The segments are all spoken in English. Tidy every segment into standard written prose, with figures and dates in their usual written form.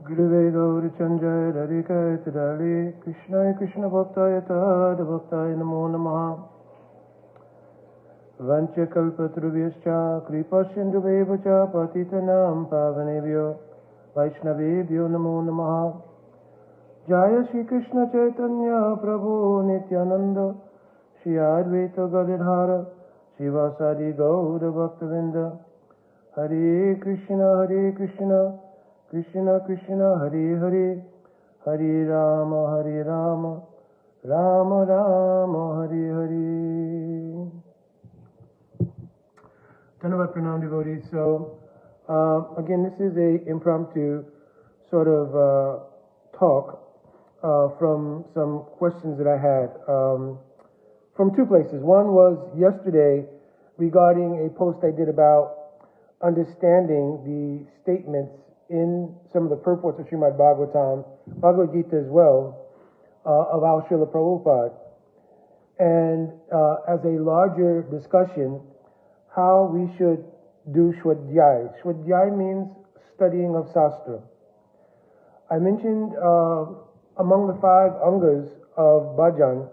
Gurave Gauri Chanjaya Radhika Tadali Krishnaya Krishna Bhaktaya Tad Bhaktaya Namo Namaha Vancha Kalpatrubhyascha Kripa Sindhuveva Patitanam Pavanebhyo Vaishnavebhyo Namo Namaha Jaya Shri Krishna Chaitanya Prabhu Nityananda Shri Advaita Gadadhara Shivasadi Gaura Bhaktavinda Hare Krishna Krishna Krishna Hare Hare Hare Rama Rama Rama Hare Hare. Dhanavat Pranam devotees. So again, this is a impromptu sort of talk from some questions that I had from two places. One was yesterday regarding a post I did about understanding the statements in some of the purports of Srimad Bhagavatam, Bhagavad Gita as well, of our Srila Prabhupada. And as a larger discussion, how we should do Shwadhyay. Shwadhyay means studying of Shastra. I mentioned among the 5 angas of bhajan,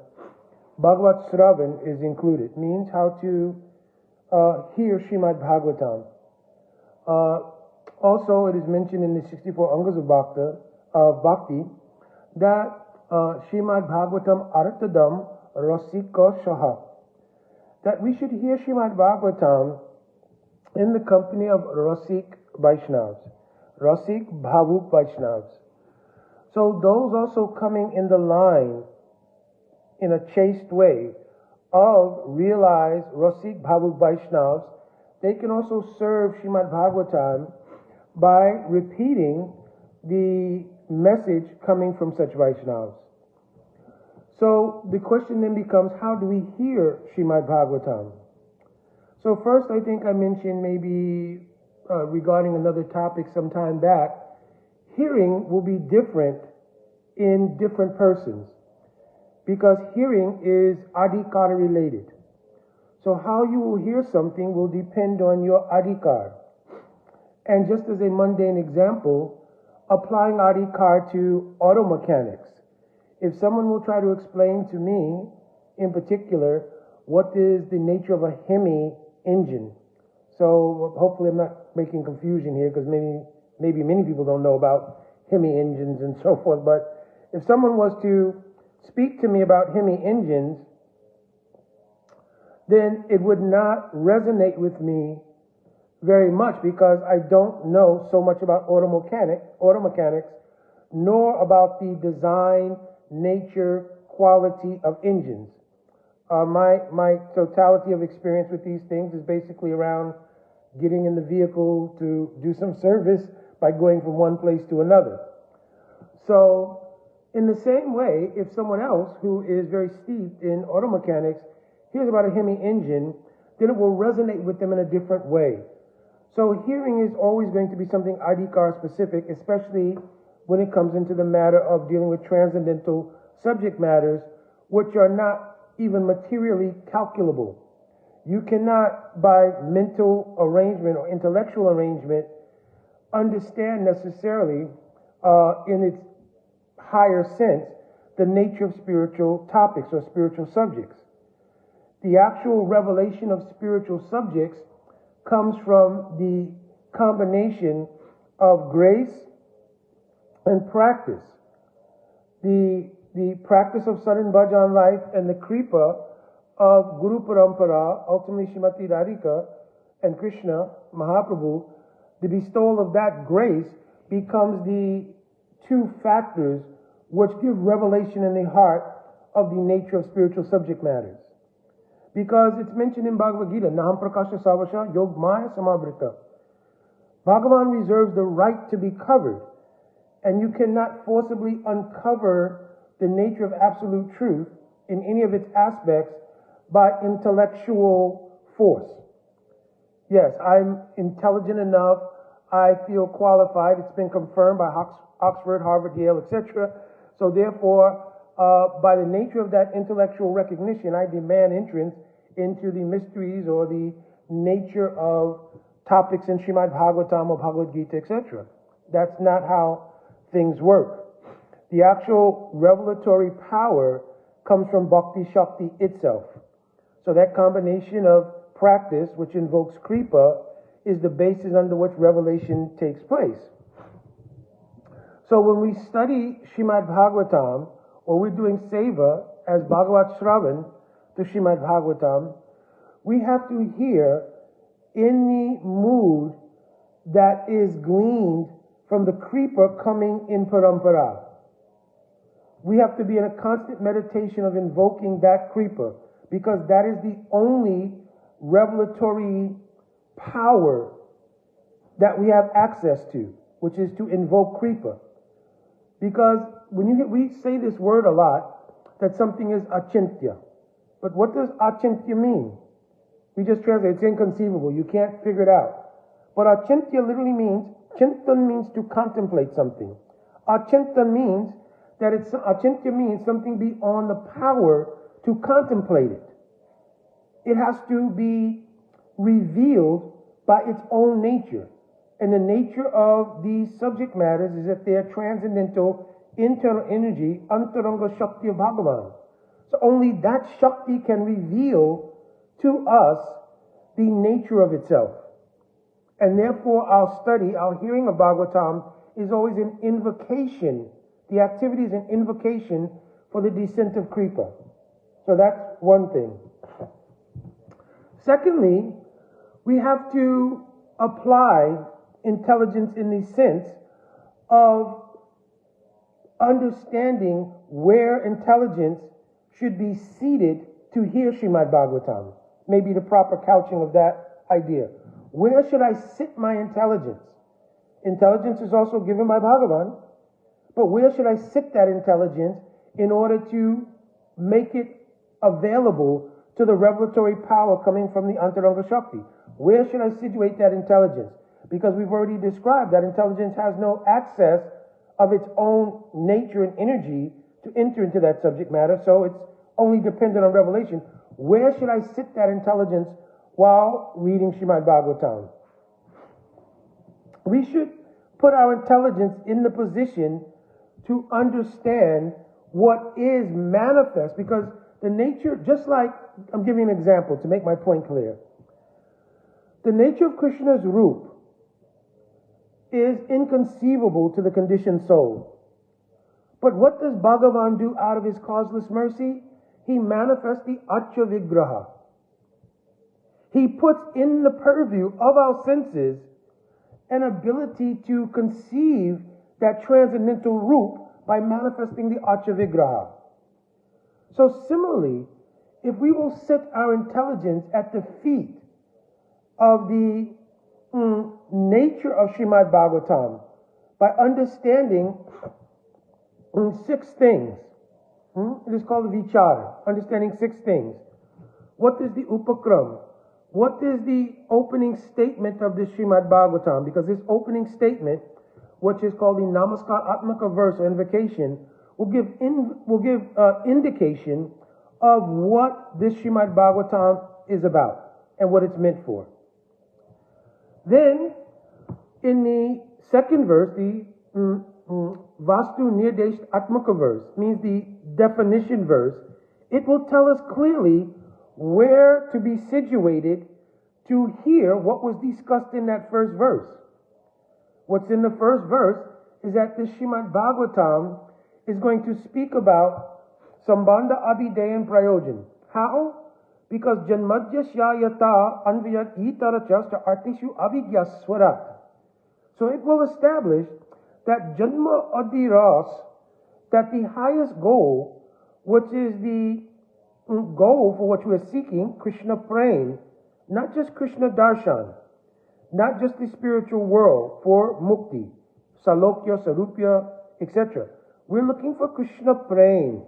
Bhagavat Sravan is included, means how to hear Srimad Bhagavatam. Also, it is mentioned in the 64 angas of bhakti that Srimad Bhagavatam artadam rasika shaha, that we should hear Srimad Bhagavatam in the company of Rasik Vaishnavas, Rasik Bhavuk Vaishnavas. So those also coming in the line in a chaste way of realized Rasik Bhavuk Vaishnavas, they can also serve Srimad Bhagavatam by repeating the message coming from such Vaishnavas. So the question then becomes, how do we hear Srimad Bhagavatam? So first, I think I mentioned maybe regarding another topic some time back, hearing will be different in different persons because hearing is adhikara related. So how you will hear something will depend on your adhikar. And just as a mundane example, applying adhikar to auto mechanics. If someone will try to explain to me, in particular, what is the nature of a Hemi engine. So hopefully I'm not making confusion here because maybe many people don't know about Hemi engines and so forth. But if someone was to speak to me about Hemi engines, then it would not resonate with me very much because I don't know so much about auto mechanics, nor about the design, nature, quality of engines. My totality of experience with these things is basically around getting in the vehicle to do some service by going from one place to another. So in the same way, if someone else who is very steeped in auto mechanics hears about a Hemi engine, then it will resonate with them in a different way. So hearing is always going to be something adhikar specific, especially when it comes into the matter of dealing with transcendental subject matters, which are not even materially calculable. You cannot, by mental arrangement or intellectual arrangement, understand necessarily, in its higher sense, the nature of spiritual topics or spiritual subjects. The actual revelation of spiritual subjects comes from the combination of grace and practice. The practice of sadhan bhajan life and the kripa of Guru Parampara, ultimately Srimati Radhika and Krishna Mahaprabhu, the bestowal of that grace becomes the 2 factors which give revelation in the heart of the nature of spiritual subject matters. Because it's mentioned in Bhagavad Gita, Naham Prakasha Savasha Yog Maya Samavrita. Bhagavan reserves the right to be covered, and you cannot forcibly uncover the nature of absolute truth in any of its aspects by intellectual force. Yes, I'm intelligent enough, I feel qualified, it's been confirmed by Oxford, Harvard, Yale, etc. So therefore, by the nature of that intellectual recognition, I demand entrance into the mysteries or the nature of topics in Srimad Bhagavatam or Bhagavad Gita, etc. That's not how things work. The actual revelatory power comes from Bhakti Shakti itself. So that combination of practice, which invokes Kripa, is the basis under which revelation takes place. So when we study Srimad Bhagavatam, or we're doing Seva as Bhagavat Shravan to Srimad Bhagavatam, we have to hear in the mood that is gleaned from the Kripa coming in Parampara. We have to be in a constant meditation of invoking that Kripa, because that is the only revelatory power that we have access to, which is to invoke Kripa. Because we say this word a lot, that something is achintya. But what does achintya mean? We just translate, it's inconceivable, you can't figure it out. But achintya literally means, chintan means to contemplate something. Achintya means something beyond the power to contemplate it. It has to be revealed by its own nature. And the nature of these subject matters is that they are transcendental internal energy, antaranga shakti of Bhagavan. So only that shakti can reveal to us the nature of itself. And therefore our study, our hearing of Bhagavatam is always an invocation. The activity is an invocation for the descent of Kripa. So that's one thing. Secondly, we have to apply intelligence in the sense of understanding where intelligence should be seated to hear Srimad Bhagavatam. Maybe the proper couching of that idea. Where should I sit my intelligence? Intelligence is also given by Bhagavan, but where should I sit that intelligence in order to make it available to the revelatory power coming from the Antaranga Shakti? Where should I situate that intelligence? Because we've already described that intelligence has no access of its own nature and energy to enter into that subject matter, so it's only dependent on revelation. Where should I sit that intelligence while reading Srimad Bhagavatam? We should put our intelligence in the position to understand what is manifest, because the nature, just like, I'm giving an example to make my point clear. The nature of Krishna's roop is inconceivable to the conditioned soul. But what does Bhagavan do out of his causeless mercy? He manifests the Acha Vigraha. He puts in the purview of our senses an ability to conceive that transcendental roop by manifesting the Acha Vigraha. So similarly, if we will sit our intelligence at the feet of the nature of Srimad Bhagavatam by understanding 6 things. It is called vichara, understanding 6 things. What is the upakram? What is the opening statement of the Srimad Bhagavatam? Because this opening statement, which is called the Namaskar Atmaka verse or invocation, will give indication of what this Srimad Bhagavatam is about and what it's meant for. Then, in the second verse, the Vastu Nirdesh Atmaka verse, means the definition verse, it will tell us clearly where to be situated to hear what was discussed in that first verse. What's in the first verse is that the Srimad Bhagavatam is going to speak about Sambandha Abhideya and Prayojan. How? Because Janmadya Shyayata Anviyat Itarachasta Artishu Abhigya Swarat. So it will establish that Janma Adiras, that the highest goal, which is the goal for which we are seeking, Krishna Prem, not just Krishna Darshan, not just the spiritual world for Mukti, Salokya, Sarupya, etc. We're looking for Krishna Prem.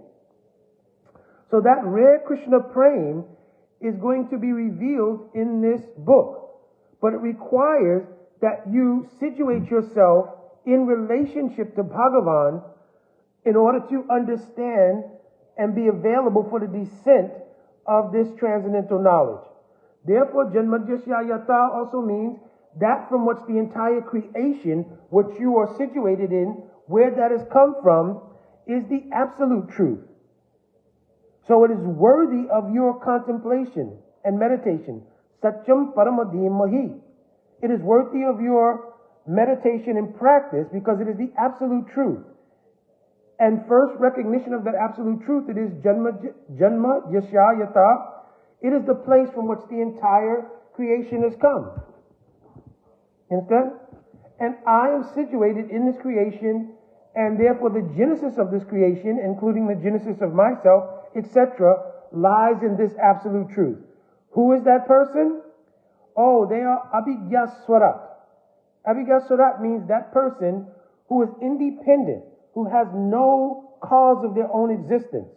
So that rare Krishna Prem is going to be revealed in this book. But it requires that you situate yourself in relationship to Bhagavan in order to understand and be available for the descent of this transcendental knowledge. Therefore, Janmadhyasya also means that from which the entire creation, which you are situated in, where that has come from, is the absolute truth. So it is worthy of your contemplation and meditation. Satyam Paramadhimahi. It is worthy of your meditation and practice because it is the absolute truth. And first recognition of that absolute truth, it is Janma Yasha Yata. It is the place from which the entire creation has come. Understand? And I am situated in this creation, and therefore the genesis of this creation, including the genesis of myself, etc., lies in this absolute truth. Who is that person? Oh, they are Abhigyaswarat. Abhigyaswarat means that person who is independent, who has no cause of their own existence.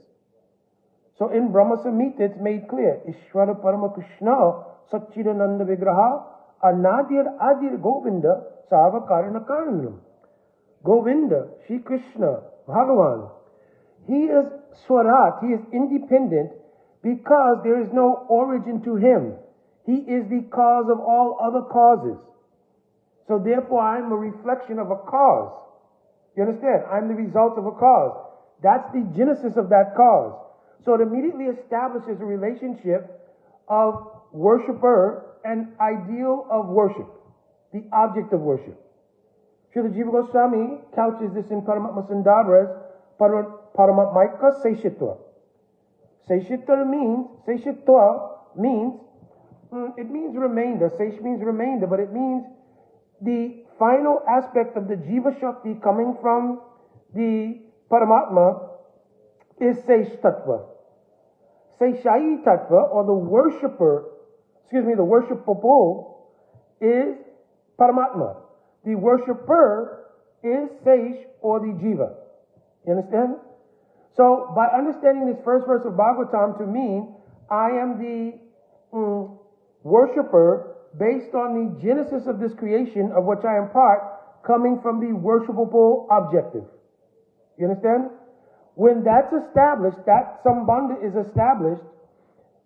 So in Brahma Samhita it's made clear, Ishvara Parama Krishna Satchidananda Vigraha Anadir Adir Govinda Savakarana Karanam. Govinda, Shri Krishna, Bhagavan, he is Swarat, he is independent because there is no origin to him. He is the cause of all other causes. So therefore I am a reflection of a cause. You understand? I'm the result of a cause. That's the genesis of that cause. So it immediately establishes a relationship of worshipper and ideal of worship, the object of worship. Srila Jiva Goswami couches this in Paramatma Sandarbha as Paramatmaika Seshitva. Seshitva means, it means remainder. Sesh means remainder, but it means the final aspect of the Jiva Shakti coming from the Paramatma is Sesh Tattva. Seshayi Tattva, or the worshipable, is Paramatma. The worshipper is Sesh, or the Jiva. You understand? So, by understanding this first verse of Bhagavatam to mean, I am the worshipper based on the genesis of this creation, of which I am part, coming from the worshipable objective. You understand? When that's established, that sambandha is established,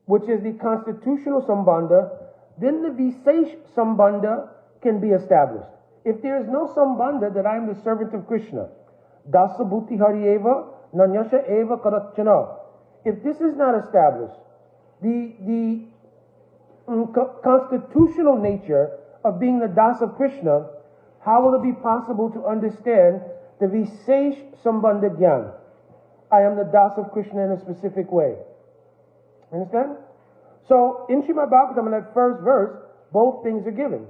which is the constitutional sambandha, then the Visesh sambandha can be established. If there is no sambandha that I am the servant of Krishna, Dasa Bhuti Harieva, Nanyasha Eva Karachana. If this is not established, the constitutional nature of being the Das of Krishna, how will it be possible to understand the Visesh Sambandha Gyan? I am the Das of Krishna in a specific way. Understand? So, in Srimad Bhagavatam, in that first verse, both things are given.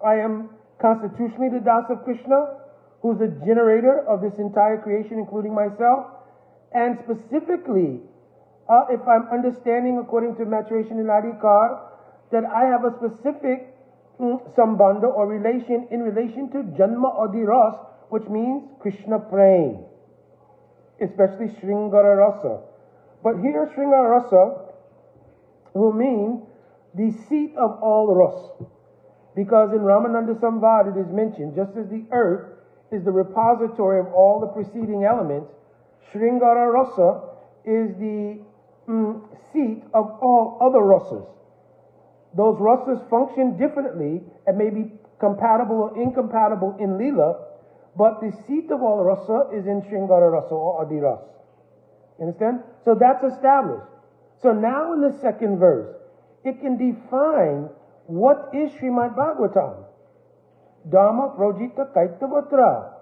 I am constitutionally the Das of Krishna, who's the generator of this entire creation, including myself, and specifically, if I'm understanding according to maturation in Adhikar, that I have a specific sambandha or relation in relation to Janma Adiras, which means Krishna praying, especially Sringara Rasa. But here Sringara Rasa will mean the seat of all Ras, because in Ramananda Samvad it is mentioned, just as the earth is the repository of all the preceding elements, Sringara Rasa is the seat of all other rasas. Those rasas function differently and may be compatible or incompatible in Leela, but the seat of all rasa is in Sringara Rasa or Adiras. You understand? So that's established. So now in the second verse, it can define what is Srimad Bhagavatam. Dhamma Projita Kaitavatra.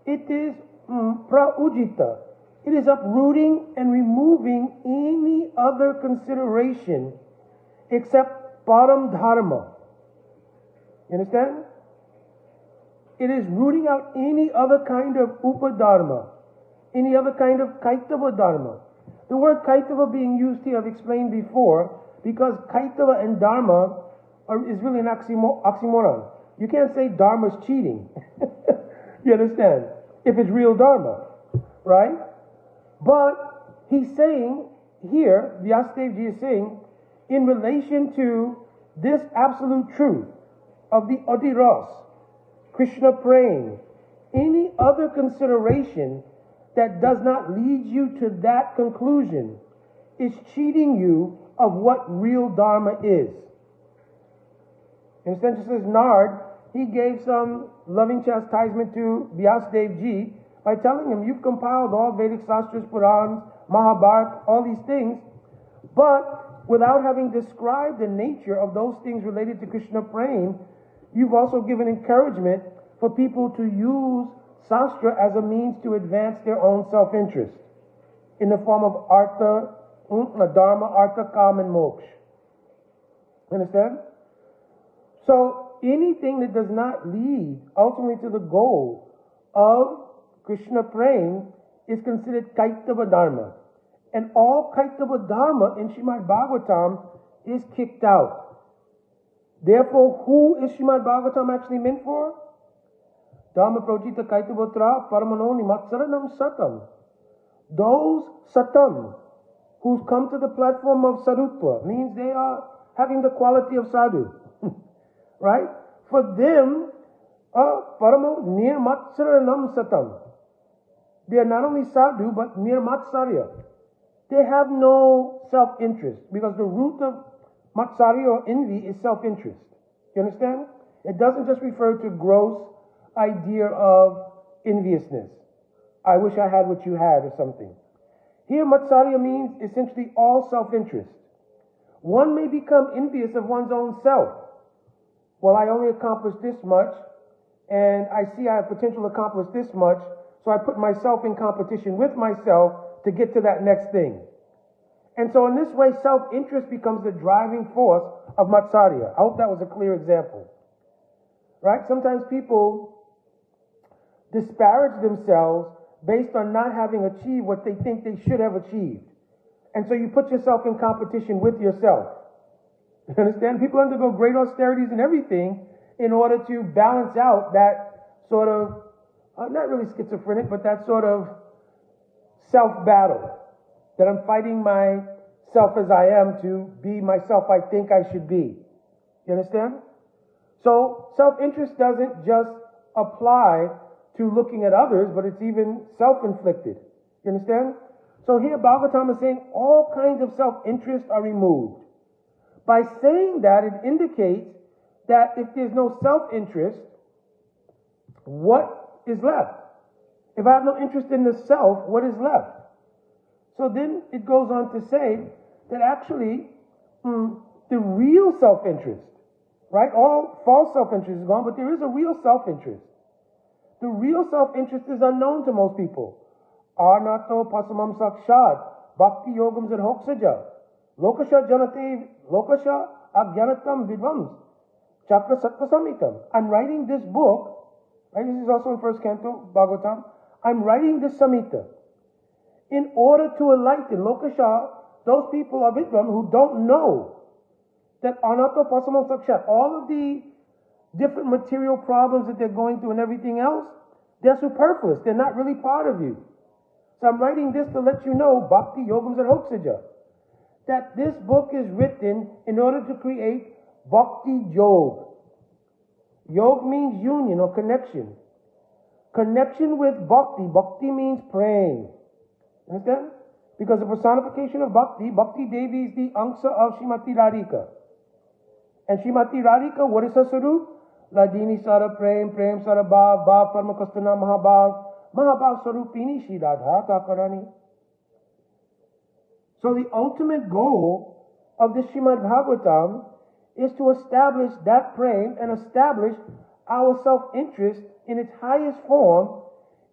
It is Praujita. It is uprooting and removing any other consideration except Param Dharma. You understand? It is rooting out any other kind of Upadharma, any other kind of Kaitava Dharma. The word Kaitava being used here, I've explained before, because Kaitava and Dharma is really an oxymoron. You can't say Dharma is cheating. You understand? If it's real Dharma, right? But he's saying here, Vyasadevji is saying, in relation to this absolute truth of the Adiras, Krishna praying, any other consideration that does not lead you to that conclusion is cheating you of what real Dharma is. In a sense, it says, Nard, he gave some loving chastisement to Vyasdev Ji by telling him, you've compiled all Vedic Sastras, Purans, Mahabharata, all these things, but without having described the nature of those things related to Krishna Prem, you've also given encouragement for people to use Sastra as a means to advance their own self-interest in the form of Artha, Dharma, Artha, Kam, and Moksha. Understand? So anything that does not lead ultimately to the goal of Krishna Prem is considered Kaitava Dharma. And all Kaitava Dharma in Srimad Bhagavatam is kicked out. Therefore, who is Srimad Bhagavatam actually meant for? Dharma Projita Kaitavatra Paramanoni Matsaranam Satam. Those Satam who's come to the platform of Sarutva, means they are having the quality of sadhu. Right? For them, Paramo Nirmatsaranam Satam. They are not only sadhu, but Nirmatsarya. They have no self-interest, because the root of Matsarya or envy is self-interest. You understand? It doesn't just refer to gross idea of enviousness. I wish I had what you had or something. Here, Matsarya means essentially all self-interest. One may become envious of one's own self. Well, I only accomplished this much, and I see I have potential to accomplish this much, so I put myself in competition with myself to get to that next thing. And so in this way, self-interest becomes the driving force of Matsarya. I hope that was a clear example. Right? Sometimes people disparage themselves based on not having achieved what they think they should have achieved. And so you put yourself in competition with yourself. You understand? People undergo great austerities and everything in order to balance out that sort of, not really schizophrenic, but that sort of self-battle. That I'm fighting myself as I am to be myself I think I should be. You understand? So self-interest doesn't just apply to looking at others, but it's even self-inflicted. You understand? So here Bhagavatam is saying all kinds of self-interest are removed. By saying that, it indicates that if there's no self-interest, what is left? If I have no interest in the self, what is left? So then it goes on to say that actually the real self-interest, right? All false self-interest is gone, but there is a real self-interest. The real self-interest is unknown to most people. Arnato pasamam sakshad bhakti yogam zirhoksaja lokasha janate lokasha agyanatam vidvams chakra sattva samitam. I'm writing this book, right? This is also in first canto, Bhagavatam. I'm writing this samhita in order to enlighten lokasha, those people of Vidvam who don't know that anato pasamam sakshad, all of the different material problems that they're going through and everything else, they're superfluous. They're not really part of you. So I'm writing this to let you know, Bhakti Yogam Zarhoksaja, that this book is written in order to create Bhakti Yog. Yog means union or connection. Connection with Bhakti. Bhakti means praying. Understand? Because the personification of Bhakti, Bhakti Devi is the Angsa of Srimati Radhika. And Srimati Radhika, what is her sarup? Ladini Sara Prem, Prem Sara Bhav, Bhav Parmakastana Mahabhav, Mahabhav Sarupini Shri Radha Takarani. So the ultimate goal of the Srimad Bhagavatam is to establish that Prem and establish our self-interest in its highest form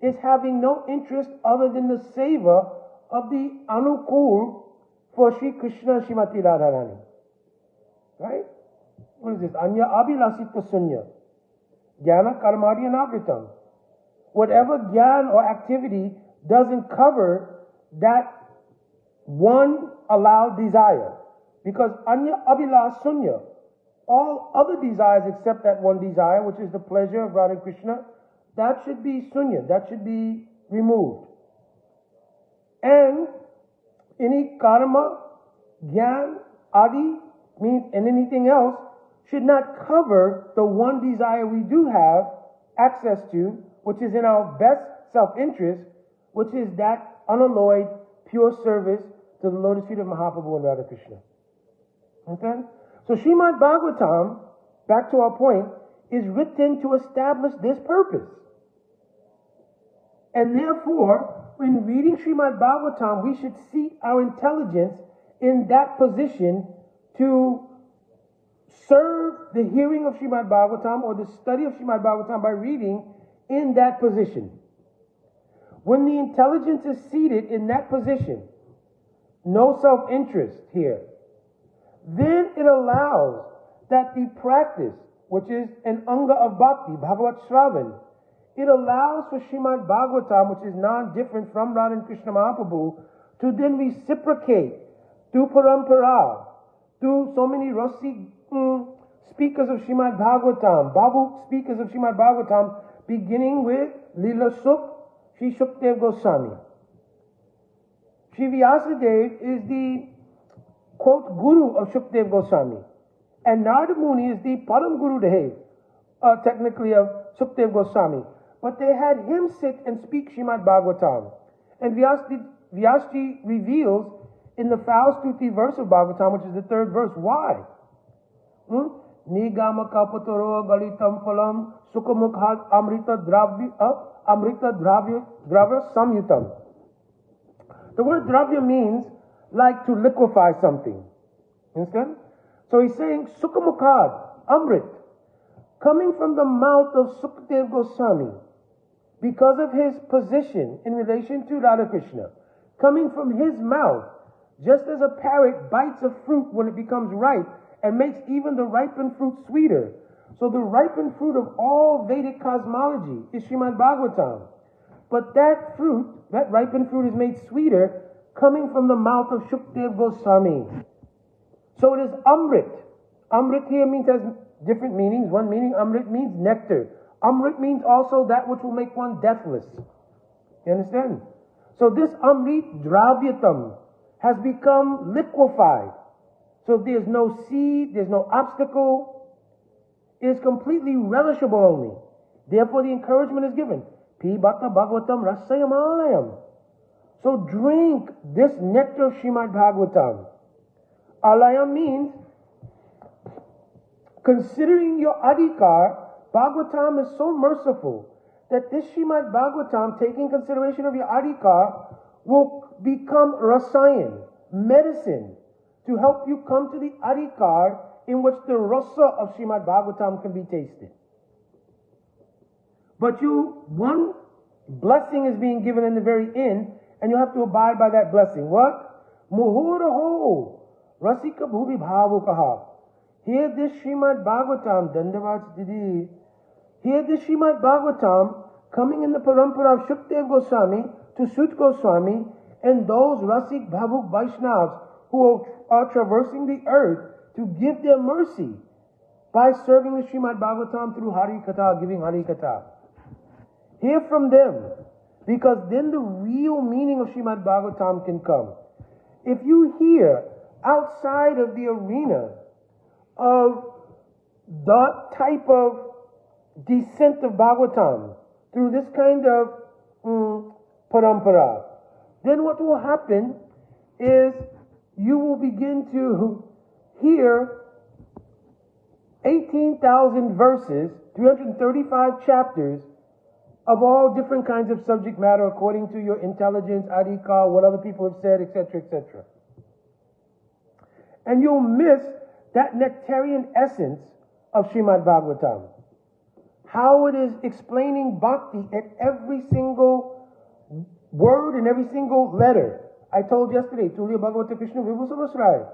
is having no interest other than the seva of the Anukul for Sri Krishna Srimati Radharani. Right? What is this? Anya abhilasita sunya. Jnana karmadi anavritam. Whatever jnana or activity doesn't cover that one allowed desire. Because anya abhilas sunya. All other desires except that one desire, which is the pleasure of Radha Krishna, that should be sunya. That should be removed. And any karma, jnana, adi, means and anything else should not cover the one desire we do have access to, which is in our best self-interest, which is that unalloyed, pure service to the lotus feet of Mahaprabhu and Radha Krishna. Okay? So Srimad Bhagavatam, back to our point, is written to establish this purpose. And therefore, when reading Srimad Bhagavatam, we should seek our intelligence in that position to serve the hearing of Srimad Bhagavatam or the study of Srimad Bhagavatam by reading in that position. When the intelligence is seated in that position, no self-interest here, then it allows that the practice, which is an anga of bhakti, Bhagavat Shravan, it allows for Srimad Bhagavatam, which is non-different from Radha and Krishna Mahaprabhu, to then reciprocate through parampara, through so many Rasi speakers of Srimad Bhagavatam, Babu speakers of Srimad Bhagavatam, beginning with Lila Sukh, Sri Shukdev Goswami. Sri Vyasadev is the, quote, Guru of Shukdev Goswami. And Narada Muni is the Param Guru Dev, technically of Shukdev Goswami. But they had him sit and speak Srimad Bhagavatam. And Vyasji reveals in the Faustuti verse of Bhagavatam, which is the third verse, why? Nigama kapatoro galitam phalam sukamukhad amrita dravya samyutam. The word dravya means like to liquefy something. Understand? So he's saying sukamukhad, amrit, coming from the mouth of Sukdev Goswami, because of his position in relation to Radha Krishna, coming from his mouth, just as a parrot bites a fruit when it becomes ripe and makes even the ripened fruit sweeter. So the ripened fruit of all Vedic cosmology is Srimad Bhagavatam. But that fruit, that ripened fruit is made sweeter coming from the mouth of Shukdev Goswami. So it is Amrit. Amrit here has different meanings. One meaning, Amrit means nectar. Amrit means also that which will make one deathless. You understand? So this Amrit Dravyatam has become liquefied. So there's no seed, there's no obstacle. It is completely relishable only. Therefore the encouragement is given. Pibata Bhagavatam Rasayam Alayam. So drink this nectar of Srimad Bhagavatam. Alayam means, considering your adhikar, Bhagavatam is so merciful that this Srimad Bhagavatam, taking consideration of your adhikar, will become rasayan, medicine, to help you come to the adhikar in which the rasa of Srimad Bhagavatam can be tasted. But one blessing is being given in the very end, and you have to abide by that blessing. What? Muhuraho Rasika Bhuvi Bhavukaha. Hear this Srimad Bhagavatam, Dandavats Didi. Hear this Srimad Bhagavatam coming in the parampara of Shukdev Goswami to Sut Goswami and those Rasik Bhavuk Vaishnavas who are traversing the earth to give their mercy by serving the Srimad Bhagavatam through Hari Katha, giving Hari Katha. Hear from them, because then the real meaning of Srimad Bhagavatam can come. If you hear outside of the arena of the type of descent of Bhagavatam through this kind of parampara, then what will happen is you will begin to hear 18,000 verses, 335 chapters of all different kinds of subject matter according to your intelligence, adhikar, what other people have said, etc., etc. And you'll miss that nectarian essence of Srimad Bhagavatam. How it is explaining bhakti at every single word and every single letter. I told yesterday, Tulya Bhagavata Krishna Vibhusavasraya,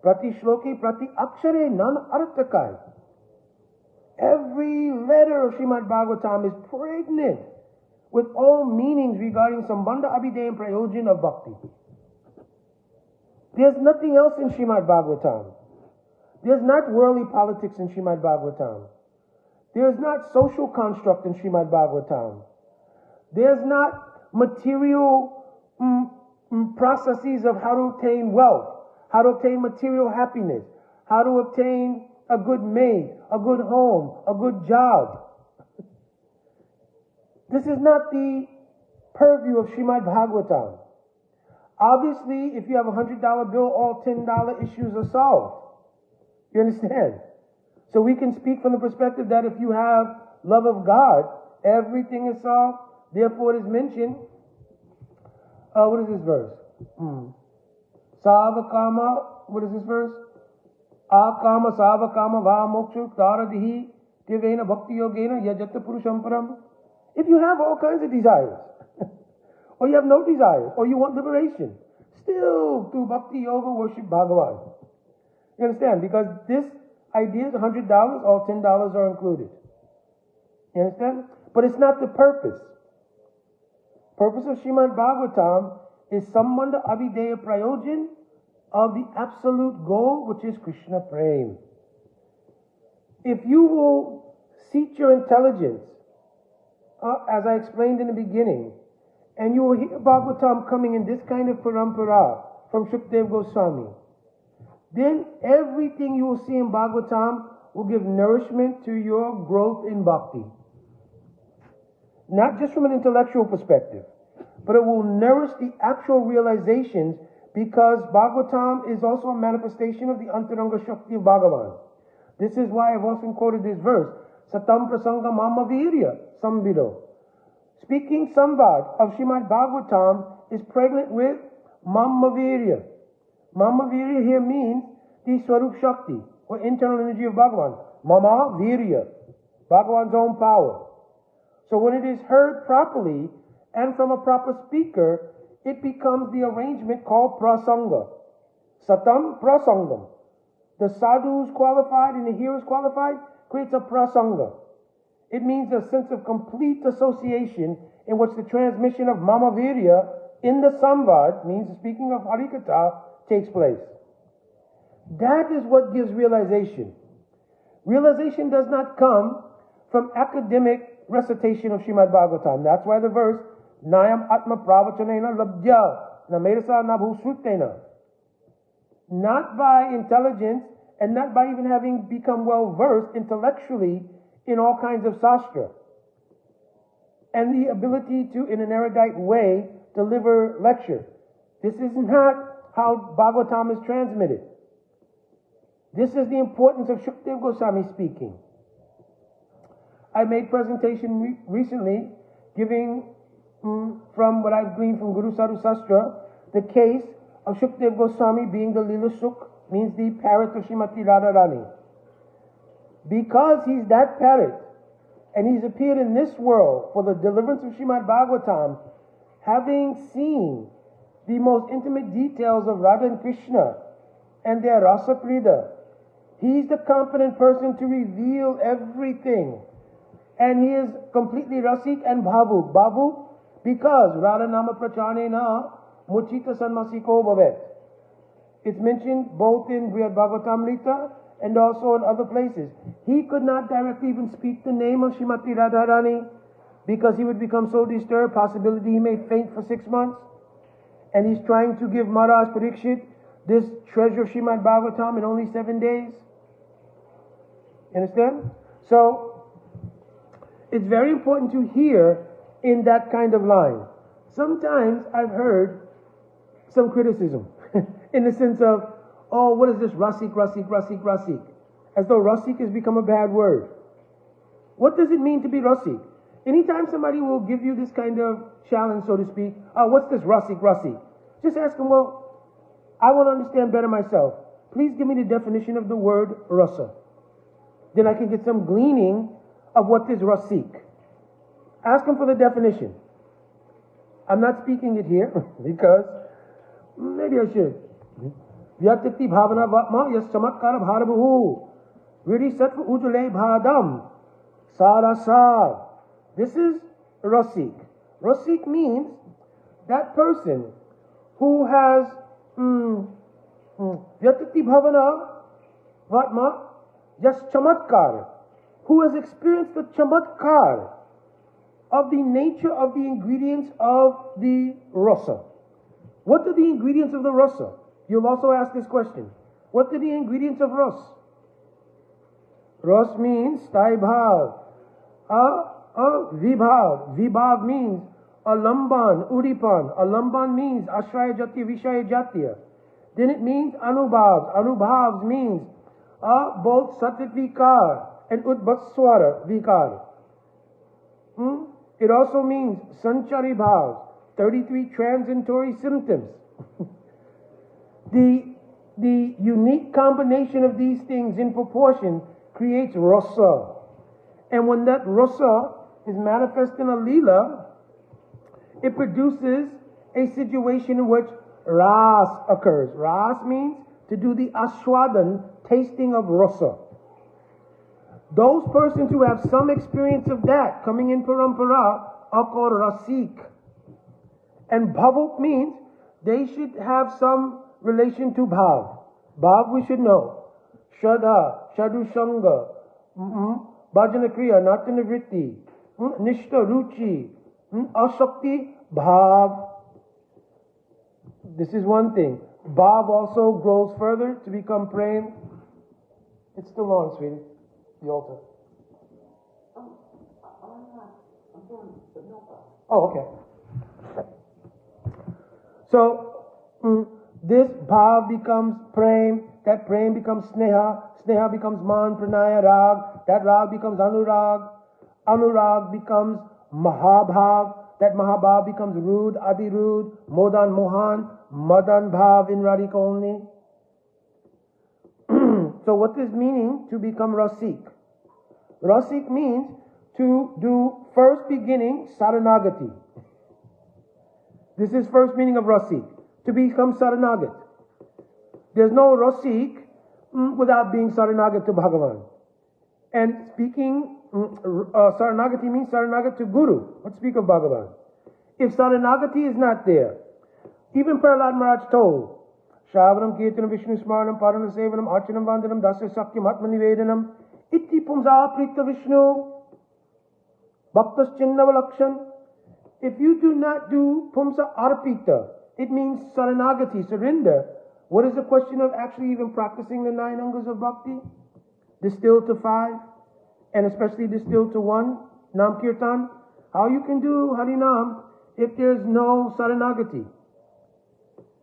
Prati Shloki Prati Akshare Nan Artakai. Every letter of Srimad Bhagavatam is pregnant with all meanings regarding Sambandha Abhideya and Prayojan of Bhakti. There's nothing else in Srimad Bhagavatam. There's not worldly politics in Srimad Bhagavatam. There's not social construct in Srimad Bhagavatam. There's not material processes of how to obtain wealth, how to obtain material happiness, how to obtain a good maid, a good home, a good job. This is not the purview of Srimad Bhagavatam. Obviously, if you have a $100 bill, all $10 issues are solved. You understand? So we can speak from the perspective that if you have love of God, everything is solved. Therefore it is mentioned, what is this verse? Savakama, what is this verse? Akama savakama va mokshu taradihi tivena bhakti yogena yajata purusham param. If you have all kinds of desires, or you have no desires, or you want liberation, still through bhakti yoga worship Bhagavan. You understand? Because this idea is $100, all $10 are included. You understand? But it's not the purpose. Purpose of Srimad Bhagavatam is Sambandha Avideya Prayojan of the absolute goal, which is Krishna Prem. If you will seat your intelligence, as I explained in the beginning, and you will hear Bhagavatam coming in this kind of parampara from Shukdev Goswami, then everything you will see in Bhagavatam will give nourishment to your growth in bhakti. Not just from an intellectual perspective, but it will nourish the actual realizations, because Bhagavatam is also a manifestation of the Antaranga Shakti of Bhagavan. This is why I've often quoted this verse, Satam Prasanga Mama Virya Samvido. Speaking Samvad of Srimad Bhagavatam is pregnant with Mama Virya. Mama Virya here means the Swarup Shakti, or internal energy of Bhagavan. Mama Virya, Bhagavan's own power. So when it is heard properly and from a proper speaker, it becomes the arrangement called prasanga. Satam prasangam. The sadhu is qualified and the hearer is qualified, creates a prasanga. It means a sense of complete association in which the transmission of Mama Virya in the samvad, means the speaking of Harikatha, takes place. That is what gives realization. Realization does not come from academic recitation of Srimad Bhagavatam. That's why the verse, Nayam Atma Pravachanena Labdya Namerasa Nabhusrutena. Not by intelligence and not by even having become well versed intellectually in all kinds of sastra, and the ability to, in an erudite way, deliver lecture. This is not how Bhagavatam is transmitted. This is the importance of Shukdev Goswami speaking. I made presentation recently giving from what I've gleaned from Guru Sadhu Sastra, the case of Shukdev Goswami being the Lila Suk, means the parrot of Srimati Radharani. Because he's that parrot, and he's appeared in this world for the deliverance of Srimad Bhagavatam, having seen the most intimate details of Radha and Krishna and their Rasa Prida, he's the competent person to reveal everything. And he is completely Rasik and Bhavu. Bhavu, because Radha Nama Prachanena Muchita Sanmasiko Bhavet. It's mentioned both in Brihad Bhagavatamrita and also in other places. He could not directly even speak the name of Srimati Radharani because he would become so disturbed, possibility he may faint for 6 months. And he's trying to give Maharaj Parikshit this treasure of Srimad Bhagavatam in only 7 days. You understand? So, it's very important to hear in that kind of line. Sometimes I've heard some criticism in the sense of, oh, what is this Rasik, Rasik, Rasik, Rasik? As though Rasik has become a bad word. What does it mean to be Rasik? Anytime somebody will give you this kind of challenge, so to speak, what's this Rasik, Rasik? Just ask them, well, I want to understand better myself. Please give me the definition of the word Rasa. Then I can get some gleaning of what is Rasik. Ask them for the definition. I'm not speaking it here because maybe I should. Vyatikti bhavana vatma yas chamatkara bharabahu viri sattva ujale bhadam sarasar. This is Rasik. Rasik means that person who has Vyatikti bhavana vatma yas chamatkar, who has experienced the chamatkar of the nature of the ingredients of the rasa. What are the ingredients of the rasa? You'll also ask this question. What are the ingredients of ras? Ras means sthai bhav. Vibhav. Vibhav means alamban, uripan. Alamban means ashraya jatya, vishaya jatya. Then it means anubhavs. Anubhavs means both satvik vikar and udbhatswara vikar. It also means sanchari bhav, 33 transitory symptoms. The unique combination of these things in proportion creates rasa. And when that rasa is manifest in a lila, it produces a situation in which ras occurs. Ras means to do the aswadan, tasting of rasa. Those persons who have some experience of that coming in parampara are called rasik. And bhavuk means they should have some relation to bhav. Bhav we should know. Shraddha, Shadushanga, Bhajana Kriya, Natana Vritti, Nishta Ruchi, Ashakti, Bhav. This is one thing. Bhav also grows further to become prem. It's still on, sweetie. The altar. Oh, okay. So, this bhav becomes prem, that prem becomes sneha, sneha becomes man, pranaya, rag, that rag becomes anurag, anurag becomes mahabhav, that mahabhav becomes rud, adirud, modan, mohan, madan bhav in radhika only. So what is meaning to become rasik? Rasik means to do first beginning saranagati. This is first meaning of rasik, to become saranagat. There's no rasik without being saranagat to Bhagavan. And speaking, saranagati means saranagat to Guru. Let's speak of Bhagavan. If saranagati is not there, even Prahlad Maharaj told, Shravanam Kirtanam Vishnu Smaranam Parana Sevanam Archanam Vandanam Dasya Sakyam Atmanivedanam Iti Pumsa Prita Vishnu Bhaktas Chinnavalakshan. If you do not do Pumsa Arpita, it means Saranagati, surrender. What is the question of actually even practicing the 9 angas of bhakti? Distilled to 5, and especially distilled to 1, Nam Kirtan. How you can do Harinam if there's no Saranagati?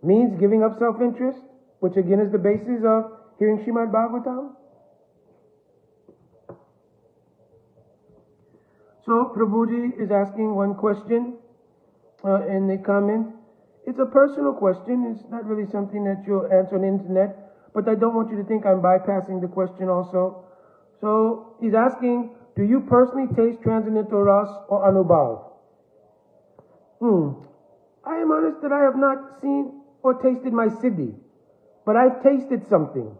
Means giving up self-interest, which again is the basis of hearing Srimad Bhagavatam. So Prabhuji is asking one question in the comment. It's a personal question. It's not really something that you'll answer on the internet, but I don't want you to think I'm bypassing the question also. So he's asking, do you personally taste transcendental ras or anubhav? I am honest that I have not seen or tasted my siddhi, but I've tasted something.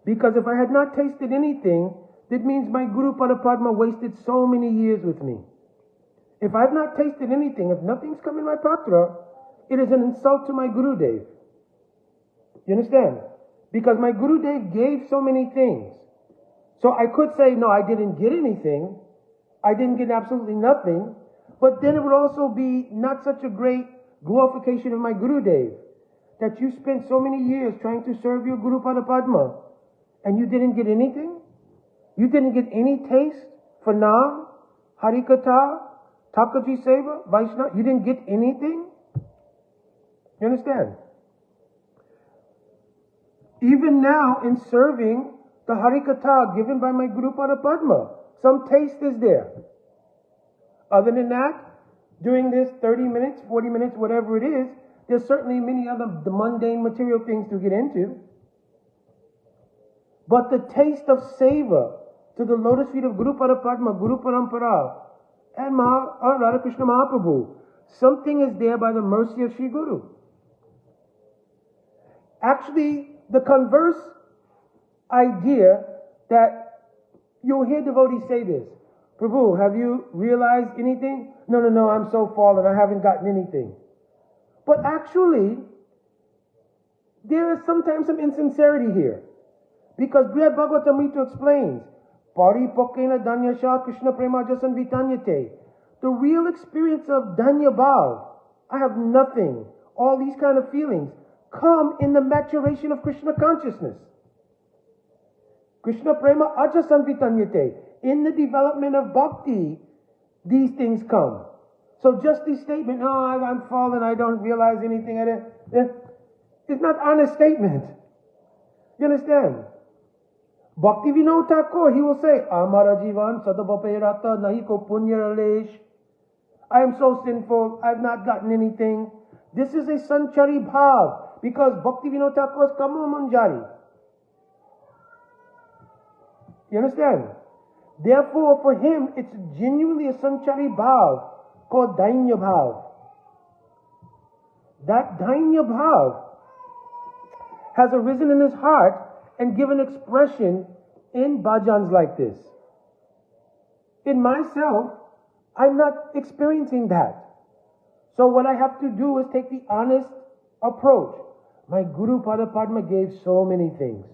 Because if I had not tasted anything, that means my Guru Padapadma wasted so many years with me. If I've not tasted anything, if nothing's come in my patra, it is an insult to my Guru Dev. You understand? Because my Guru Dev gave so many things. So I could say, no, I didn't get anything. I didn't get absolutely nothing. But then it would also be not such a great glorification of my Guru Dev, that you spent so many years trying to serve your Guru Padapadma, and you didn't get anything? You didn't get any taste for Naam, Harikatha, Thakurji Seva, Vaishnava? You didn't get anything? You understand? Even now in serving the Harikatha given by my Guru Padapadma, some taste is there. Other than that, during this 30 minutes, 40 minutes, whatever it is, there's certainly many other mundane material things to get into. But the taste of seva to the lotus feet of Guru Padapadma, Guru Parampara, and Radha Krishna Mahaprabhu, something is there by the mercy of Sri Guru. Actually, the converse idea that you'll hear devotees say this, Prabhu, have you realized anything? No, I'm so fallen, I haven't gotten anything. But actually, there is sometimes some insincerity here. Because Srimad Bhagavatam explains, Paripokena Danyasha Krishna Prema Jasan Vitanyate. The real experience of Danya Bhav, I have nothing, all these kind of feelings, come in the maturation of Krishna consciousness. Krishna Prema Ajasan Vitanyate. In the development of bhakti, these things come. So just the statement, oh, I'm fallen, I don't realize anything, it's not honest statement. You understand? Bhakti Vinod Thakur, he will say, Amara Jivan Sadabapairata Nahiko Punyaralesh. I am so sinful, I have not gotten anything. This is a Sanchari Bhav, because Bhakti Vinod Thakur is Kama Manjari. You understand? Therefore, for him, it's genuinely a Sanchari Bhav called Dainya Bhav. That Dainya Bhav has arisen in his heart and given expression in bhajans like this. In myself, I'm not experiencing that. So what I have to do is take the honest approach. My Guru Pada Padma gave so many things.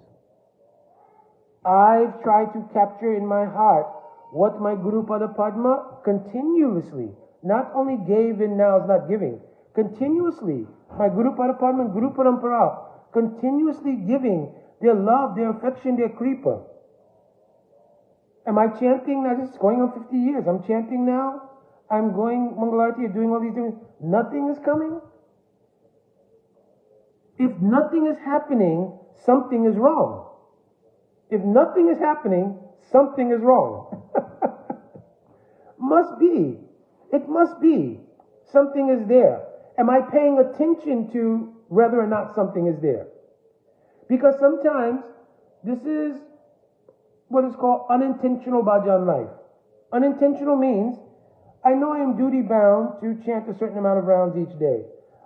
I've tried to capture in my heart what my Guru Pada Padma continuously, not only gave and now is not giving, continuously, my Guru Pada Padma and Guru Parampara, continuously giving their love, their affection, their kripa. Am I chanting now? This is going on 50 years. I'm chanting now. I'm going Mangalarti, doing all these things. Nothing is coming. If nothing is happening, something is wrong. If nothing is happening, something is wrong. Must be. It must be. Something is there. Am I paying attention to whether or not something is there? Because sometimes this is what is called unintentional bhajan life. Unintentional means I know I am duty bound to chant a certain amount of rounds each day.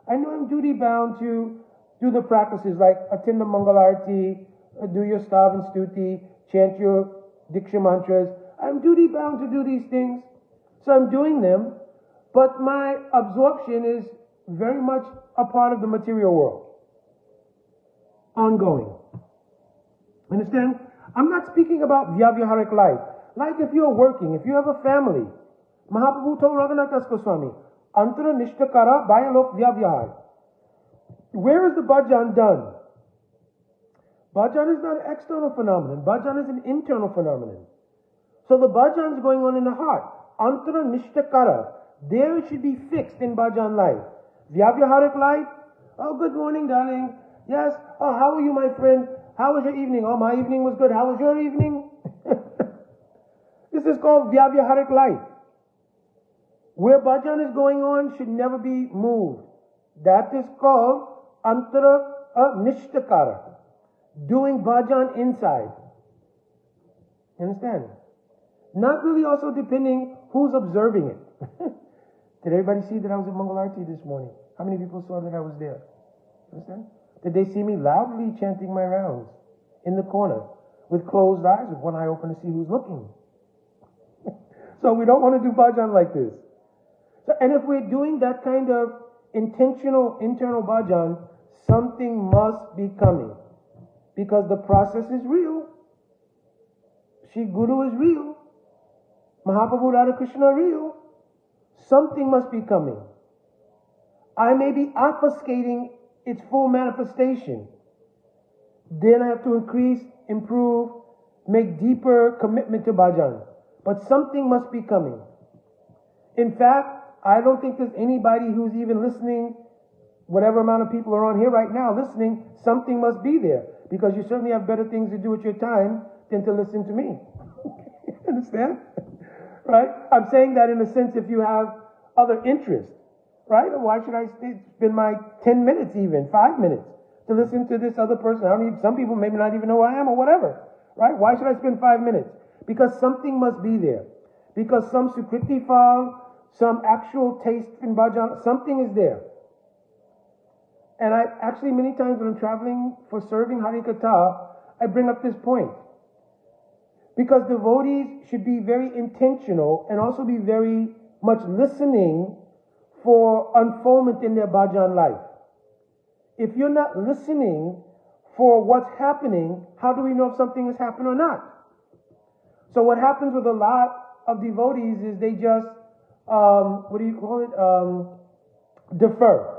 I know I'm duty bound to do the practices like attend the Mangalarti, do your stav and stuti, chant your diksha mantras. I'm duty bound to do these things. So I'm doing them, but my absorption is very much a part of the material world. Ongoing. Understand? I'm not speaking about vyavaharic life. Like if you're working, if you have a family. Mahaprabhu told Raghunath Goswami, Antara Nishtakara Bayalok Vyavahar. Where is the bhajan done? Bhajan is not an external phenomenon. Bhajan is an internal phenomenon. So the bhajan is going on in the heart. Antara Nishtakara. There it should be fixed in bhajan life. Vyavaharic life. Oh, good morning, darling. Yes. Oh, how are you, my friend? How was your evening? Oh, my evening was good. How was your evening? This is called Vyavaharic life. Where bhajan is going on should never be moved. That is called Antara Nishtakara. Doing bhajan inside. Understand? Not really also depending who's observing it. Did everybody see that I was at Mangalarti this morning? How many people saw that I was there? Understand? Did they see me loudly chanting my rounds in the corner with closed eyes with one eye open to see who's looking? So we don't want to do bhajan like this. So, and if we're doing that kind of intentional internal bhajan, something must be coming. Because the process is real. Shri Guru is real. Mahaprabhu Radha Krishna are real. Something must be coming. I may be obfuscating its full manifestation. Then I have to increase, improve, make deeper commitment to bhajan. But something must be coming. In fact, I don't think there's anybody who's even listening, whatever amount of people are on here right now listening, something must be there. Because you certainly have better things to do with your time than to listen to me. Understand? Right? I'm saying that in a sense if you have other interests. Right? Why should I spend my 10 minutes even, 5 minutes to listen to this other person? Some people maybe not even know who I am or whatever. Right? Why should I spend 5 minutes? Because something must be there. Because some sukriti fal, some actual taste in bhajan, something is there. And I actually many times when I'm traveling for serving Harikatha, I bring up this point. Because devotees should be very intentional and also be very much listening for unfoldment in their bhajan life. If you're not listening for what's happening, how do we know if something has happened or not? So what happens with a lot of devotees is they just, defer.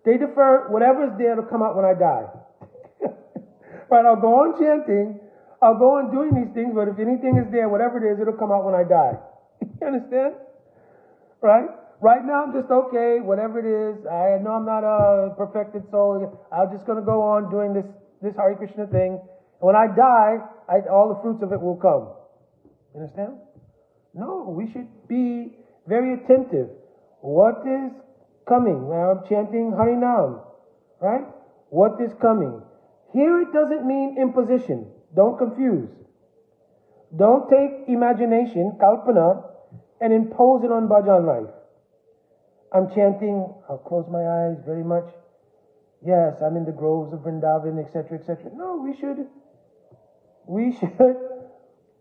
They defer whatever is there to come out when I die. Right, I'll go on chanting, I'll go on doing these things, but if anything is there, whatever it is, it'll come out when I die. You understand? Right? Right now I'm just okay, whatever it is. I know I'm not a perfected soul. I'm just going to go on doing this Hare Krishna thing. And when I die, all the fruits of it will come. You understand? No, we should be very attentive. What is coming? Now I'm chanting Harinam, right? What is coming? Here it doesn't mean imposition. Don't confuse. Don't take imagination, kalpana, and impose it on bhajan life. I'm chanting, I'll close my eyes very much. Yes, I'm in the groves of Vrindavan, etc., etc. No, we should,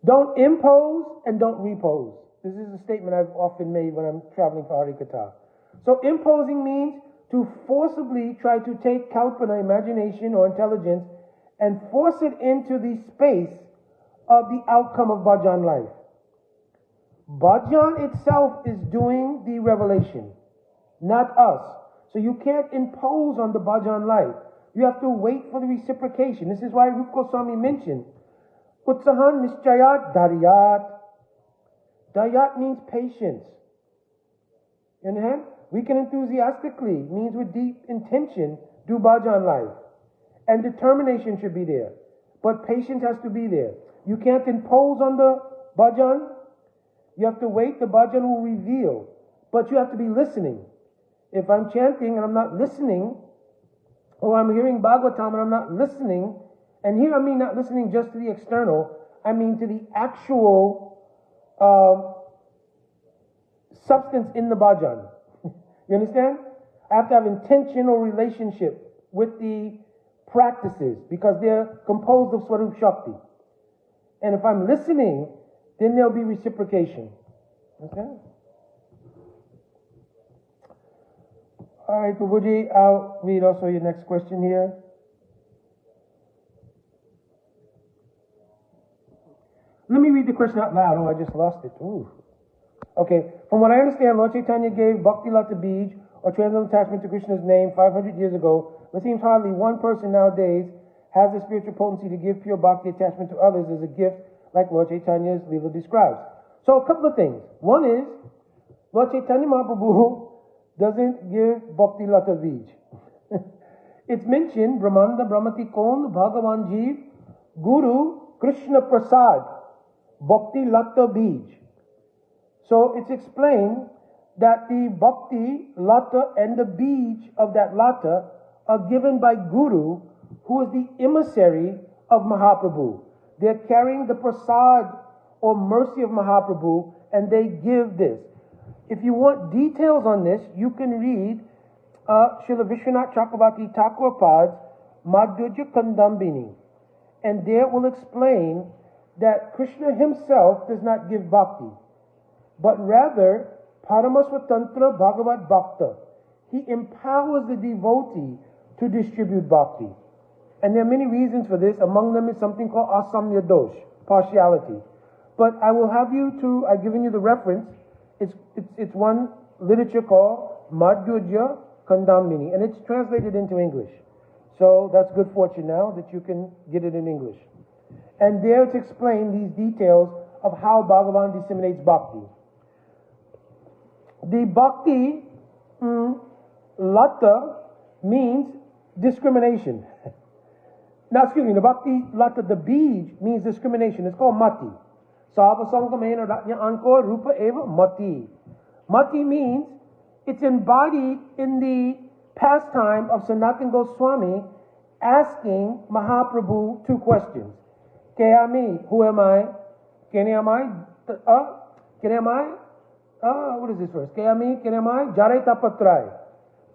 don't impose and don't repose. This is a statement I've often made when I'm traveling for Harikatha. So imposing means to forcibly try to take kalpana, imagination or intelligence, and force it into the space of the outcome of bhajan life. Bhajan itself is doing the revelation, not us. So you can't impose on the bhajan life. You have to wait for the reciprocation. This is why Rupa Goswami mentioned, Utsahan nischayat daryat. Daryat means patience. You understand? We can enthusiastically, means with deep intention, do bhajan life. And determination should be there. But patience has to be there. You can't impose on the bhajan. You have to wait, the bhajan will reveal. But you have to be listening. If I'm chanting and I'm not listening, or I'm hearing Bhagavatam and I'm not listening, and here I mean not listening just to the external, I mean to the actual substance in the bhajan. You understand? I have to have intentional relationship with the practices because they're composed of Swarup Shakti. And if I'm listening, then there'll be reciprocation. Okay? All right, Prabhuji, I'll read also your next question here. Let me read the question out loud. Oh, I just lost it. Ooh. Okay, from what I understand, Lord Chaitanya gave Bhakti Lata Bij, or transcendental attachment to Krishna's name, 500 years ago. But it seems hardly one person nowadays has the spiritual potency to give pure Bhakti attachment to others as a gift, like Lord Chaitanya's Leela describes. So a couple of things. One is, Lord Chaitanya Mahaprabhu doesn't give Bhakti Lata Bij. It's mentioned, Brahmanda Brahmati Kon Bhagavan Jeev Guru Krishna Prasad Bhakti Lata Bij. So it's explained that the Bhakti Lata and the Bij of that Lata are given by Guru, who is the emissary of Mahaprabhu. They're carrying the prasad or mercy of Mahaprabhu, and they give this. If you want details on this, you can read Srila Vishwanath Chakravarti Thakurpad's Madhurya Kandambini, and there will explain that Krishna himself does not give bhakti, but rather Paramasvatantra Bhagavat Bhakta. He empowers the devotee to distribute bhakti. And there are many reasons for this. Among them is something called asamya dosh, partiality. But I will have you to, I've given you the reference. It's one literature called Madhurya Kandambini, and it's translated into English. So that's good fortune now that you can get it in English. And there to explain these details of how Bhagavan disseminates bhakti. The bhakti lata means discrimination. Now, excuse me, the bhakti lata, the bij, means discrimination. It's called mati. Savasangamena ratnya anko rupa eva mati. Mati means it's embodied in the pastime of Sanatana Goswami asking Mahaprabhu two questions. Kayami, who am I? Kenamai, what is this verse? Kayami, Kenamai, Jare Tapatrai.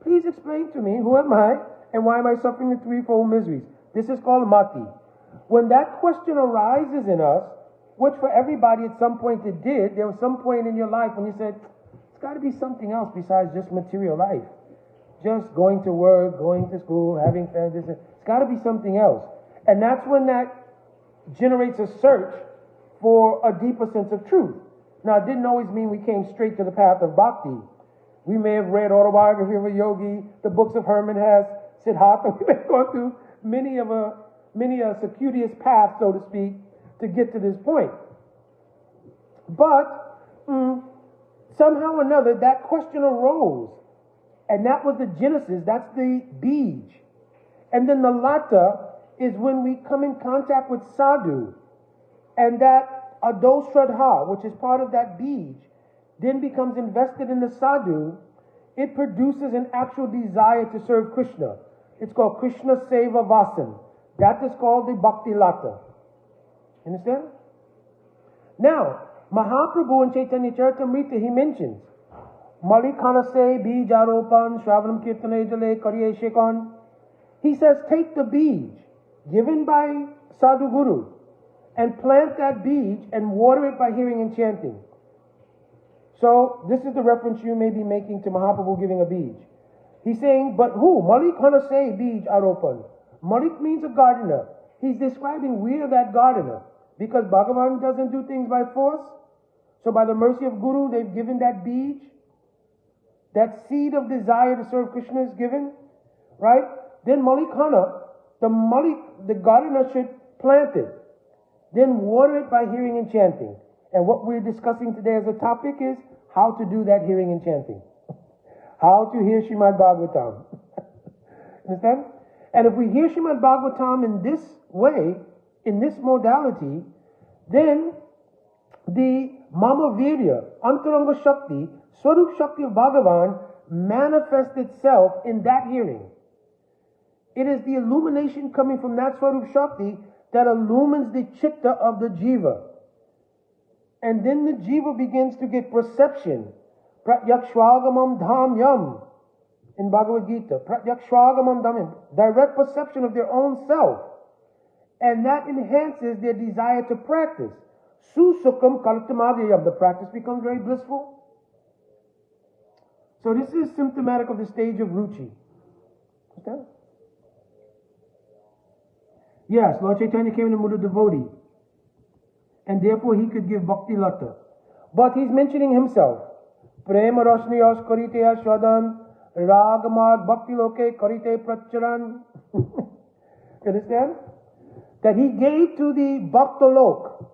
Please explain to me, who am I and why am I suffering the threefold miseries? This is called mati. When that question arises in us, which for everybody at some point it did, there was some point in your life when you said, it's got to be something else besides just material life. Just going to work, going to school, having family, it's got to be something else. And that's when that generates a search for a deeper sense of truth. Now, it didn't always mean we came straight to the path of bhakti. We may have read Autobiography of a Yogi, the books of Herman Hesse, Siddhartha. We may have gone through many a circuitous path, so to speak, to get to this point. But somehow or another, that question arose. And that was the genesis. That's the bij. And then the lata is when we come in contact with sadhu. And that ado shraddha, which is part of that bij, then becomes invested in the sadhu, it produces an actual desire to serve Krishna. It's called Krishna Seva Vasan. That is called the Bhakti Lata. Understand? Now, Mahaprabhu in Chaitanya Charitamrita, he mentions, Malikana se bij aropan, Shravanam Kirtane jale kariye shekon. He says, take the bij given by Sadhu Guru and plant that bij and water it by hearing and chanting. So, this is the reference you may be making to Mahaprabhu giving a bij. He's saying, but who? Malik Hanase bij aropan. Malik means a gardener. He's describing we are that gardener. Because Bhagavan doesn't do things by force. So by the mercy of Guru, they've given that bij. That seed of desire to serve Krishna is given. Right? Then Malik Hana, the gardener should plant it. Then water it by hearing and chanting. And what we're discussing today as a topic is how to do that hearing and chanting. How to hear Srimad Bhagavatam. Understand? And if we hear Srimad Bhagavatam in this way, in this modality, then the Mama Virya, Antaranga Shakti, Swarup Shakti of Bhagavan manifests itself in that hearing. It is the illumination coming from that Swarup Shakti that illumines the chitta of the jiva. And then the jiva begins to get perception. Pratyakshvagamam dhamyam in Bhagavad Gita. Pratyakshvagamam dhamyam. Direct perception of their own self. And that enhances their desire to practice. Susukam kaltamadhyam. The practice becomes very blissful. So this is symptomatic of the stage of ruchi. Understand? Yes, Lord Chaitanya came in the mood of devotee. And therefore he could give bhakti lata. But he's mentioning himself. Prema roshniyos karite ashwadan ragamad bhakti loke karite pracharan. You understand? That he gave to the bhakta lok.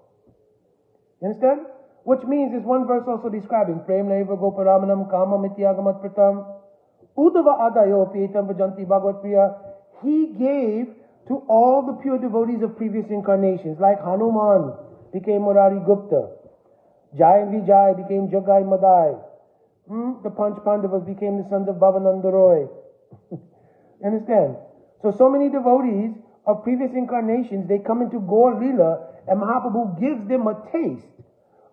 You understand? Which means, is one verse also describing Prem naiva goparamanam kama mityagamat pratam udava adayo pietam vajanti bhagavat priya. He gave to all the pure devotees of previous incarnations, like Hanuman became Murari Gupta, Jai and Vijay became Jagai Madai, the Panch Pandavas became the sons of Bhavananda Roy. Understand? So many devotees of previous incarnations, they come into Gaur Leela, and Mahaprabhu gives them a taste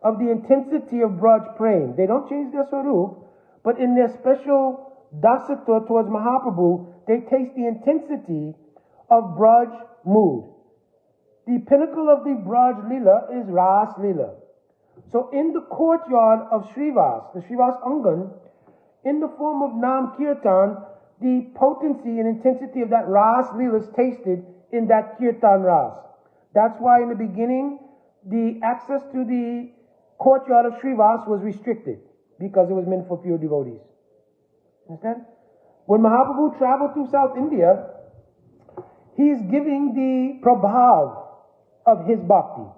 of the intensity of Braj Prem. They don't change their Swarup, but in their special dasatva towards Mahaprabhu, they taste the intensity of Braj mood. The pinnacle of the Braj Leela is Ras Leela. So in the courtyard of Srivas, the Srivas Angan, in the form of Nam Kirtan, the potency and intensity of that Ras Leela is tasted in that Kirtan Ras. That's why in the beginning, the access to the courtyard of Srivas was restricted, because it was meant for pure devotees. Understand? When Mahaprabhu traveled through South India, he is giving the prabhav of his bhakti.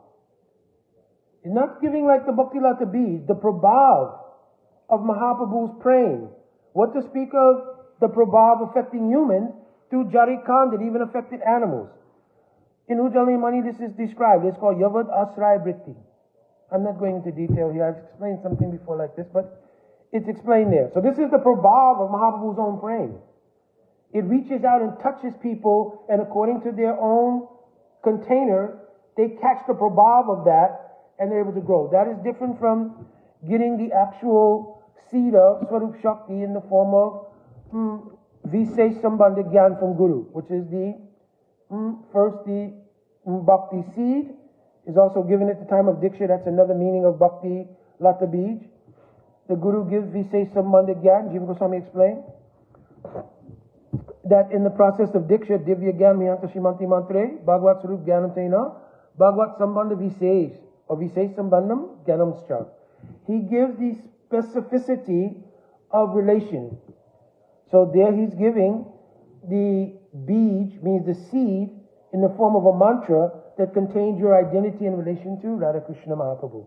He's not giving like the Bhakti Lata Bij, the prabhav of Mahaprabhu's praying. What to speak of the prabhav affecting humans through Jarikan that even affected animals. In Ujjali Mani this is described. It's called Yavad Asray Vritti. I'm not going into detail here. I've explained something before like this, but it's explained there. So this is the prabhav of Mahaprabhu's own praying. It reaches out and touches people, and according to their own container, they catch the prabhav of that, and they're able to grow. That is different from getting the actual seed of Swarup Shakti in the form of Visesh Sambandha Gyan from Guru, which is the first the Bhakti seed is also given at the time of Diksha. That's another meaning of Bhakti Lata Bij. The Guru gives Visesh Sambandha Gyan. Jiva Goswami explained that in the process of Diksha, Divya Gyan Miyanta Shimanti Mantre, Bhagavat Sarup Gyanam Tena, Bhagavat Sambandha Visesh, or Visesh Sambandham Gyanamscha. He gives the specificity of relation. So there he's giving the bij, means the seed, in the form of a mantra that contains your identity in relation to Radha Krishna Mahaprabhu.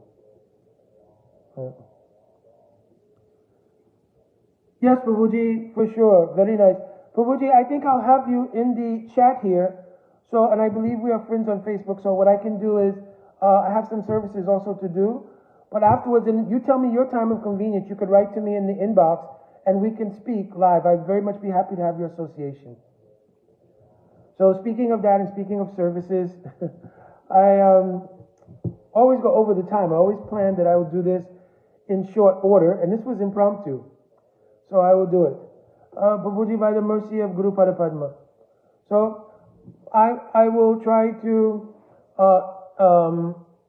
Yes, Prabhuji, for sure. Very nice. Prabhuji, I think I'll have you in the chat here. So, and I believe we are friends on Facebook, so what I can do is I have some services also to do. But afterwards, and you tell me your time of convenience, you could write to me in the inbox and we can speak live. I'd very much be happy to have your association. So speaking of that and speaking of services, I always go over the time. I always plan that I will do this in short order, and this was impromptu. So I will do it. Prabhuji, by the mercy of Guru Pada Padma. So I will try to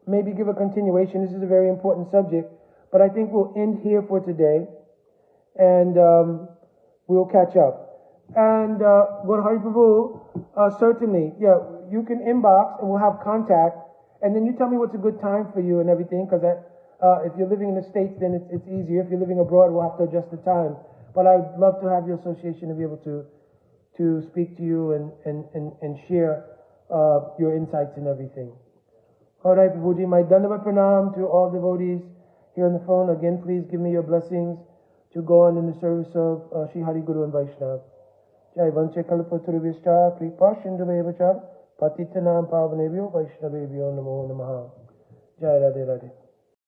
maybe give a continuation. This is a very important subject, but I think we'll end here for today, and we'll catch up. And Guru Hari Prabhu, certainly, yeah, you can inbox and we'll have contact, and then you tell me what's a good time for you and everything, because if you're living in the States, then it's easier. If you're living abroad, we'll have to adjust the time. But I'd love to have your association to be able to speak to you and share your insights and everything. All right, Prabhuji, my Dandavat Pranam to all devotees here on the phone. Again, please give me your blessings to go on in the service of Sri Hari Guru and Vaishnava. Jai Vanche Kalpaturvishta Kripa Sindhuvevacha Patitanam Pavanebhyo Vaishnavebhyo Namo Namaha. Jai Radhe Radhe.